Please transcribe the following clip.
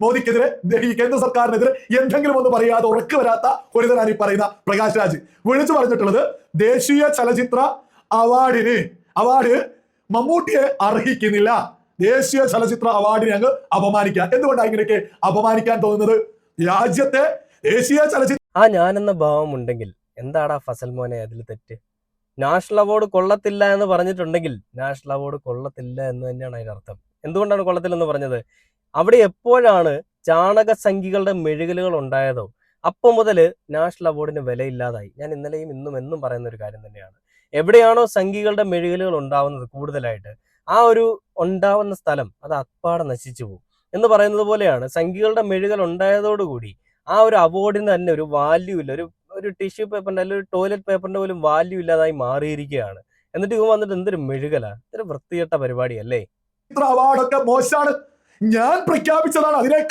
മോദിക്കെതിരെ, ഈ കേന്ദ്ര സർക്കാരിനെതിരെ എന്തെങ്കിലും ഒന്ന് പറയാതെ ഉറക്കു വരാത്ത ഒരുതരാണ് ഈ പറയുന്ന പ്രകാശ് രാജ്. വിളിച്ചു പറഞ്ഞിട്ടുള്ളത് ദേശീയ ചലച്ചിത്ര അവാർഡ് മമ്മൂട്ടിയെ അർഹിക്കുന്നില്ല, ദേശീയ ചലച്ചിത്ര അവാർഡിനെ അങ്ങ് അപമാനിക്കാൻ. എന്തുകൊണ്ടാണ് ഇങ്ങനെയൊക്കെ അപമാനിക്കാൻ തോന്നുന്നത്? രാജ്യത്തെ ദേശീയ ചലച്ചിത്ര ഞാനെന്ന ഭാവം ഉണ്ടെങ്കിൽ എന്താടാ ഫസൽ മോനെ അതിൽ തെറ്റ്? നാഷണൽ അവാർഡ് കൊള്ളത്തില്ല എന്ന് പറഞ്ഞിട്ടുണ്ടെങ്കിൽ നാഷണൽ അവാർഡ് കൊള്ളത്തില്ല എന്ന് തന്നെയാണ് അതിന്റെ അർത്ഥം. എന്തുകൊണ്ടാണ് കൊള്ളത്തില്ലെന്ന് പറഞ്ഞത്? അവിടെ എപ്പോഴാണ് ചാണക സംഖ്യകളുടെ മെഴുകലുകൾ ഉണ്ടായതോ അപ്പം മുതൽ നാഷണൽ അവാർഡിന് വിലയില്ലാതായി. ഞാൻ ഇന്നലെയും ഇന്നും എന്നും പറയുന്ന ഒരു കാര്യം തന്നെയാണ്. എവിടെയാണോ സംഖ്യകളുടെ മെഴുകലുകൾ ഉണ്ടാവുന്നത് കൂടുതലായിട്ട്, ആ ഒരു ഉണ്ടാവുന്ന സ്ഥലം അത് അപ്പാടെ നശിച്ചു പോകും എന്ന് പറയുന്നത് പോലെയാണ്. സംഖ്യകളുടെ മെഴുകൽ ഉണ്ടായതോടുകൂടി ആ ഒരു അവാർഡിന് തന്നെ ഒരു വാല്യൂ ഇല്ല. ഒരു ടിഷ്യൂ പേപ്പറിന്റെ അല്ലെങ്കിൽ ഒരു ടോയ്ലറ്റ് പേപ്പറിന്റെ പോലും വാല്യൂ ഇല്ലാതായി മാറിയിരിക്കുകയാണ്. എന്നിട്ട് ഇവ വന്നിട്ട് എന്തൊരു മെഴുകലാ, ഇതൊരു വൃത്തികെട്ട പരിപാടിയല്ലേ? അവാർഡൊക്കെ മോശമാണ്. ഞാൻ പ്രഖ്യാപിച്ചതാണ്. അതിനേക്കാൾ